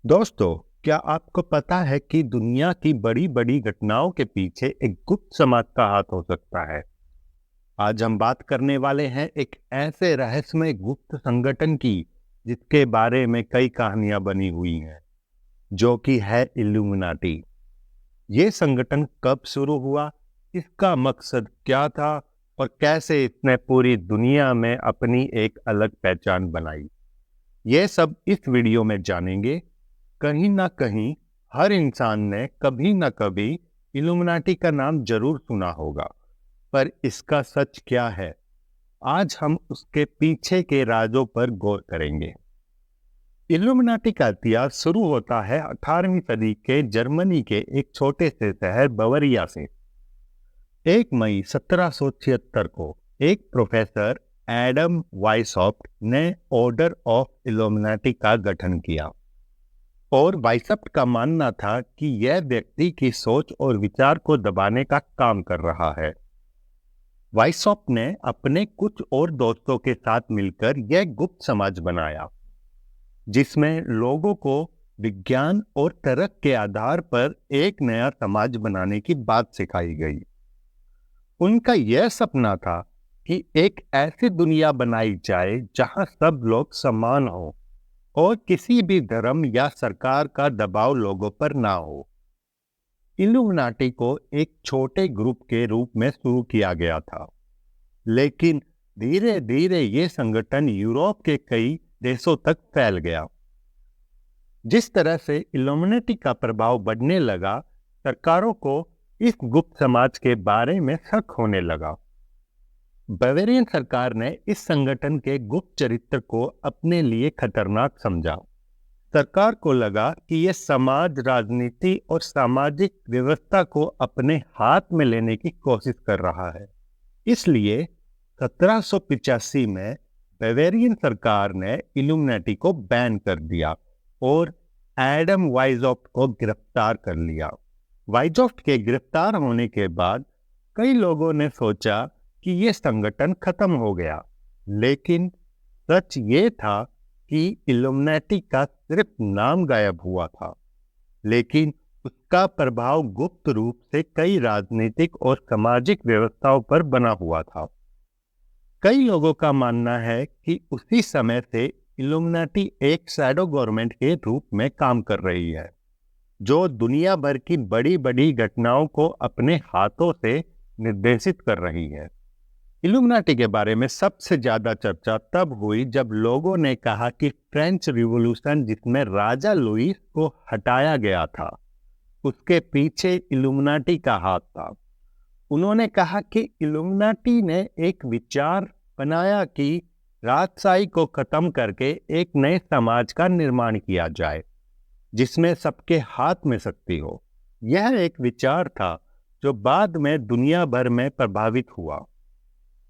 दोस्तों, क्या आपको पता है कि दुनिया की बड़ी बड़ी घटनाओं के पीछे एक गुप्त समाज का हाथ हो सकता है। आज हम बात करने वाले हैं एक ऐसे रहस्यमय गुप्त संगठन की जिसके बारे में कई कहानियां बनी हुई हैं, जो कि है इल्यूमिनाटी। ये संगठन कब शुरू हुआ, इसका मकसद क्या था और कैसे इसने पूरी दुनिया में अपनी एक अलग पहचान बनाई, ये सब इस वीडियो में जानेंगे। कहीं ना कहीं हर इंसान ने कभी ना कभी इल्यूमिनाटी का नाम जरूर सुना होगा, पर इसका सच क्या है? आज हम उसके पीछे के राजों पर गौर करेंगे। इल्यूमिनाटी का इतिहास शुरू होता है 18वीं सदी के जर्मनी के एक छोटे से शहर बवरिया से। 1 मई 1776 को एक प्रोफेसर एडम वाइसॉफ्ट ने ऑर्डर ऑफ इल्यूमिनाटी का गठन किया और वाइसॉफ्ट का मानना था कि यह व्यक्ति की सोच और विचार को दबाने का काम कर रहा है। वाइसॉफ्ट ने अपने कुछ और दोस्तों के साथ मिलकर यह गुप्त समाज बनाया, जिसमें लोगों को विज्ञान और तर्क के आधार पर एक नया समाज बनाने की बात सिखाई गई। उनका यह सपना था कि एक ऐसी दुनिया बनाई जाए जहां सब लोग समान हों और किसी भी धर्म या सरकार का दबाव लोगों पर ना हो। इल्यूमिनाटी को एक छोटे ग्रुप के रूप में शुरू किया गया था, लेकिन धीरे धीरे ये संगठन यूरोप के कई देशों तक फैल गया। जिस तरह से इल्यूमिनाटी का प्रभाव बढ़ने लगा, सरकारों को इस गुप्त समाज के बारे में शक होने लगा। बावेरियन सरकार ने इस संगठन के गुप्त चरित्र को अपने लिए खतरनाक समझा। सरकार को लगा कि यह समाज, राजनीति और सामाजिक व्यवस्था को अपने हाथ में लेने की कोशिश कर रहा है। इसलिए 1785 में बावेरियन सरकार ने इल्यूमिनाटी को बैन कर दिया और एडम वाइसॉफ्ट को गिरफ्तार कर लिया। वाइसॉफ्ट के गिरफ्तार होने के बाद कई लोगों ने सोचा कि यह संगठन खत्म हो गया, लेकिन सच ये था कि इल्यूमिनाटी का सिर्फ नाम गायब हुआ था, लेकिन उसका प्रभाव गुप्त रूप से कई राजनीतिक और सामाजिक व्यवस्थाओं पर बना हुआ था। कई लोगों का मानना है कि उसी समय से इल्यूमिनाटी एक शैडो गवर्नमेंट के रूप में काम कर रही है, जो दुनिया भर की बड़ी बड़ी घटनाओं को अपने हाथों से निर्देशित कर रही है। इल्यूमिनाटी के बारे में सबसे ज्यादा चर्चा तब हुई जब लोगों ने कहा कि फ्रेंच रिवॉल्यूशन, जिसमें राजा लुईस को हटाया गया था, उसके पीछे इल्यूमिनाटी का हाथ था। उन्होंने कहा कि इल्यूमिनाटी ने एक विचार बनाया कि राजशाही को खत्म करके एक नए समाज का निर्माण किया जाए, जिसमें सबके हाथ में शक्ति हो। यह एक विचार था जो बाद में दुनिया भर में प्रभावित हुआ।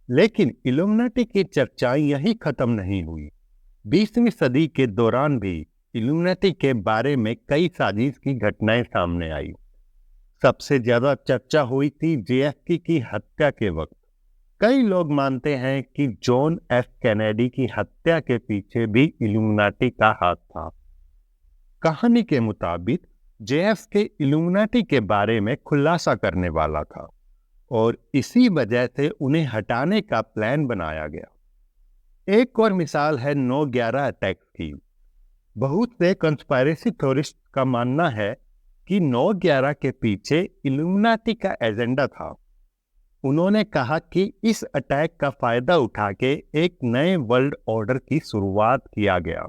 लेकिन इल्यूमिनाटी की चर्चाएं यही खत्म नहीं हुई। 20वीं सदी के दौरान भी इल्यूमिनाटी के बारे में कई साजिश की घटनाएं सामने आई। सबसे ज्यादा चर्चा हुई थी JFK की हत्या के वक्त। कई लोग मानते हैं कि जॉन एफ कैनेडी की हत्या के पीछे भी इल्यूमिनाटी का हाथ था। कहानी के मुताबिक JFK इल्यूमिनाटी के बारे में खुलासा करने वाला था और इसी वजह से उन्हें हटाने का प्लान बनाया गया। एक और मिसाल है 9/11 अटैक की। बहुत से कंस्पायरेसी थ्योरिस्ट का मानना है कि 9/11 के पीछे इल्यूमिनाटी का एजेंडा था। उन्होंने कहा कि इस अटैक का फायदा उठा के एक नए वर्ल्ड ऑर्डर की शुरुआत किया गया,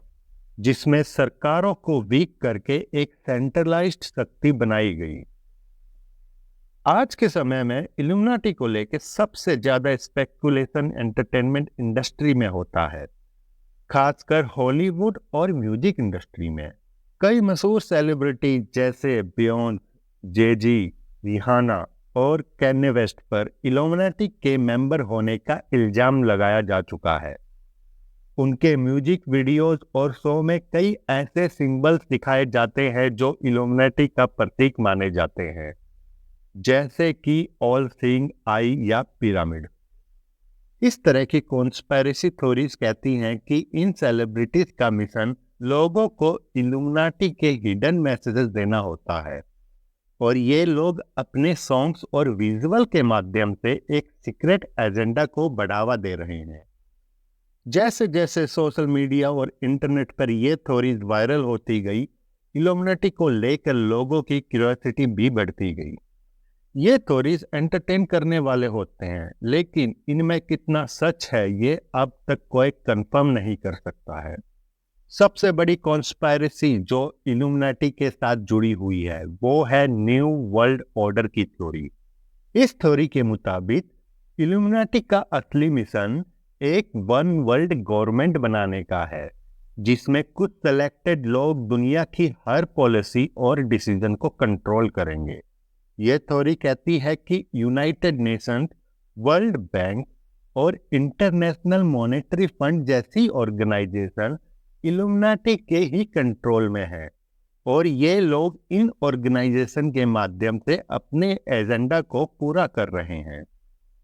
जिसमें सरकारों को वीक करके एक सेंट्रलाइज्ड शक्ति बनाई गई। आज के समय में इल्यूमिनाटी को लेकर सबसे ज्यादा स्पेकुलेशन एंटरटेनमेंट इंडस्ट्री में होता है, खासकर हॉलीवुड और म्यूजिक इंडस्ट्री में। कई मशहूर सेलिब्रिटी जैसे बियॉन्स, जेजी, रिहाना और कैन्ये वेस्ट पर इल्यूमिनाटी के मेंबर होने का इल्जाम लगाया जा चुका है। उनके म्यूजिक वीडियोस और शो में कई ऐसे सिंबल्स दिखाए जाते हैं जो इल्यूमिनाटी का प्रतीक माने जाते हैं, जैसे कि ऑल सीइंग आई या पिरामिड। इस तरह की कॉन्स्पिरेसी थ्योरीज कहती हैं कि इन सेलिब्रिटीज का मिशन लोगों को इल्यूमिनाटी के हिडन मैसेजेस देना होता है और ये लोग अपने सॉन्ग्स और विजुअल के माध्यम से एक सीक्रेट एजेंडा को बढ़ावा दे रहे हैं। जैसे जैसे सोशल मीडिया और इंटरनेट पर ये थ्योरीज वायरल होती गई, इल्यूमिनाटी को लेकर लोगों की क्यूरियोसिटी भी बढ़ती गई। ये थ्योरीज एंटरटेन करने वाले होते हैं, लेकिन इनमें कितना सच है ये अब तक कोई कंफर्म नहीं कर सकता है। सबसे बड़ी कॉन्स्पायरेसी जो इल्यूमिनाटी के साथ जुड़ी हुई है वो है न्यू वर्ल्ड ऑर्डर की थ्योरी। इस थ्योरी के मुताबिक इल्यूमिनाटी का असली मिशन एक वन वर्ल्ड गवर्नमेंट बनाने का है, जिसमें कुछ सेलेक्टेड लोग दुनिया की हर पॉलिसी और डिसीजन को कंट्रोल करेंगे। यह थ्योरी कहती है कि यूनाइटेड नेशंस, वर्ल्ड बैंक और इंटरनेशनल मॉनेटरी फंड जैसी ऑर्गेनाइजेशन इल्यूमिनाटी के ही कंट्रोल में है और ये लोग इन ऑर्गेनाइजेशन के माध्यम से अपने एजेंडा को पूरा कर रहे हैं।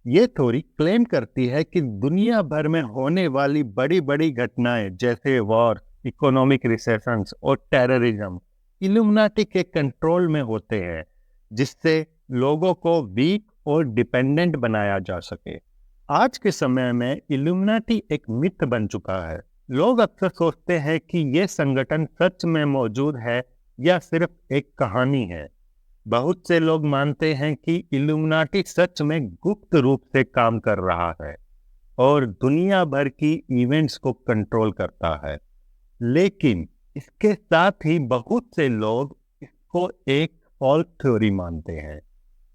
ये थ्योरी क्लेम करती है कि दुनिया भर में होने वाली बड़ी बड़ी घटनाएं जैसे वॉर, इकोनॉमिक रिसेशंस और टेररिज्म इल्यूमिनाटी के कंट्रोल में होते हैं, जिससे लोगों को वीक और डिपेंडेंट बनाया जा सके। आज के समय में इल्यूमिनाटी एक मिथ बन चुका है। लोग अक्सर सोचते हैं कि यह संगठन सच में मौजूद है या सिर्फ एक कहानी है। बहुत से लोग मानते हैं कि इल्यूमिनाटी सच में गुप्त रूप से काम कर रहा है और दुनिया भर की इवेंट्स को कंट्रोल करता है, लेकिन इसके साथ ही बहुत से लोग इसको एक फॉल्स थ्योरी मानते हैं।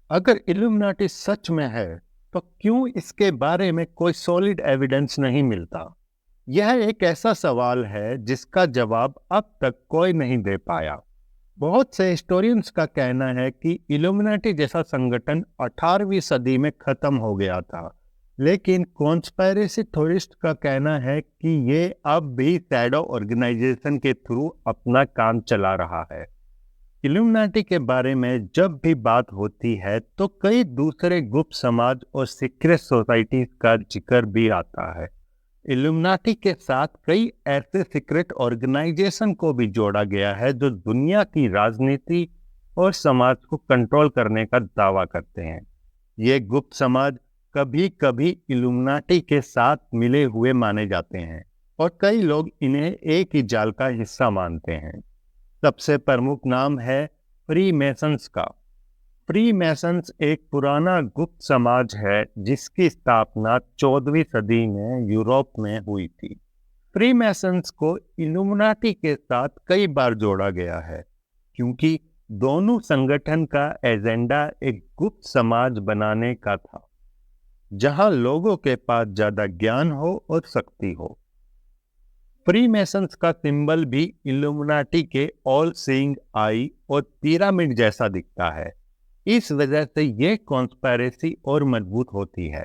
अगर इल्यूमिनाटी सच में है तो क्यों इसके बारे में कोई सॉलिड एविडेंस नहीं मिलता? यह एक ऐसा सवाल है जिसका जवाब अब तक कोई नहीं दे पाया। बहुत से हिस्टोरियंस का कहना है कि इल्यूमिनाटी जैसा संगठन 18वीं सदी में खत्म हो गया था, लेकिन कॉन्स्पायरेसी थ्योरिस्ट का कहना है कि ये अब भी शैडो ऑर्गेनाइजेशन के थ्रू अपना काम चला रहा है। इल्यूमिनाटी के बारे में जब भी बात होती है तो कई दूसरे गुप्त समाज और सीक्रेट सोसाइटीज का जिक्र भी आता है। इल्यूमिनाटी के साथ कई ऐसे सीक्रेट ऑर्गेनाइजेशन को भी जोड़ा गया है जो दुनिया की राजनीति और समाज को कंट्रोल करने का दावा करते हैं। ये गुप्त समाज कभी कभी इल्यूमिनाटी के साथ मिले हुए माने जाते हैं और कई लोग इन्हें एक ही जाल का हिस्सा मानते हैं। सबसे प्रमुख नाम है फ्री मेसन्स का। फ्री मेसन्स एक पुराना गुप्त समाज है जिसकी स्थापना 14वीं सदी में यूरोप में हुई थी। फ्री मेसन्स को इल्यूमिनाटी के साथ कई बार जोड़ा गया है क्योंकि दोनों संगठन का एजेंडा एक गुप्त समाज बनाने का था, जहां लोगों के पास ज्यादा ज्ञान हो और शक्ति हो। फ्री मेसन्स का सिंबल भी इल्यूमिनाटी के ऑल सीइंग आई और पिरामिड जैसा दिखता है। इस वजह से यह कॉन्स्पायरेसी और मजबूत होती है।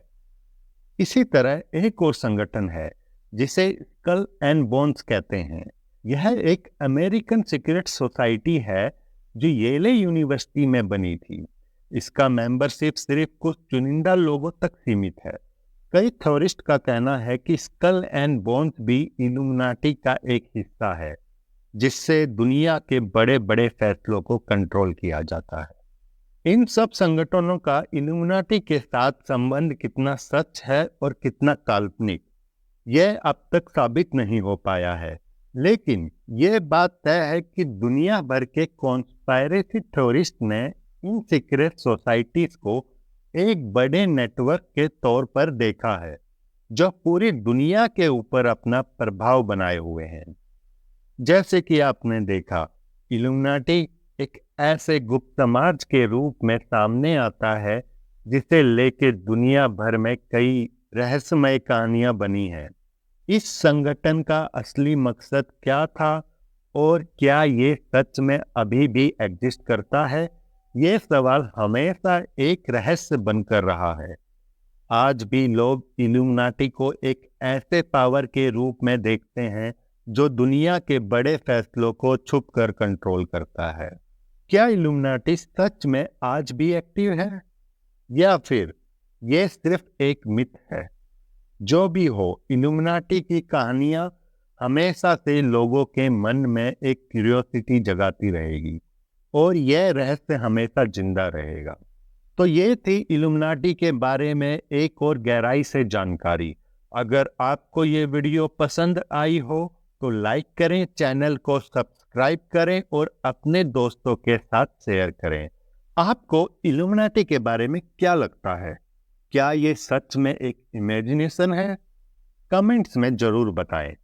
इसी तरह एक और संगठन है जिसे स्कल एंड बोन्स कहते हैं। यह एक अमेरिकन सीक्रेट सोसाइटी है जो येले यूनिवर्सिटी में बनी थी। इसका मेंबरशिप सिर्फ कुछ चुनिंदा लोगों तक सीमित है। कई थ्योरिस्ट का कहना है कि स्कल एंड बोन्स भी इल्यूमिनाटी का एक हिस्सा है, जिससे दुनिया के बड़े बड़े फैसलों को कंट्रोल किया जाता है। इन सब संगठनों का इल्यूमिनाटी के साथ संबंध कितना सच है और कितना काल्पनिक, यह अब तक साबित नहीं हो पाया है, लेकिन यह बात तय है कि दुनिया भर के कॉन्स्पायरेसी थ्योरिस्ट ने इन सीक्रेट सोसाइटीज को एक बड़े नेटवर्क के तौर पर देखा है जो पूरी दुनिया के ऊपर अपना प्रभाव बनाए हुए हैं। जैसे कि आपने देखा, इल्यूमिनाटी एक ऐसे गुप्त समाज के रूप में सामने आता है जिसे लेकर दुनिया भर में कई रहस्यमय कहानियां बनी हैं। इस संगठन का असली मकसद क्या था और क्या ये सच में अभी भी एग्जिस्ट करता है, ये सवाल हमेशा एक रहस्य बनकर रहा है। आज भी लोग इल्यूमिनाटी को एक ऐसे पावर के रूप में देखते हैं जो दुनिया के बड़े फैसलों को छुप कर कंट्रोल करता है। क्या इल्यूमिनाटी सच में आज भी एक्टिव है या फिर यह सिर्फ एक मिथ है? जो भी हो, इल्यूमिनाटी की कहानियां हमेशा से लोगों के मन में एक क्यूरियोसिटी जगाती रहेगी और यह रहस्य हमेशा जिंदा रहेगा। तो ये थी इल्यूमिनाटी के बारे में एक और गहराई से जानकारी। अगर आपको ये वीडियो पसंद आई हो तो लाइक करें, चैनल को सब्सक्राइब करें और अपने दोस्तों के साथ शेयर करें। आपको इल्यूमिनाटी के बारे में क्या लगता है? क्या ये सच में एक इमेजिनेशन है? कमेंट्स में जरूर बताएं।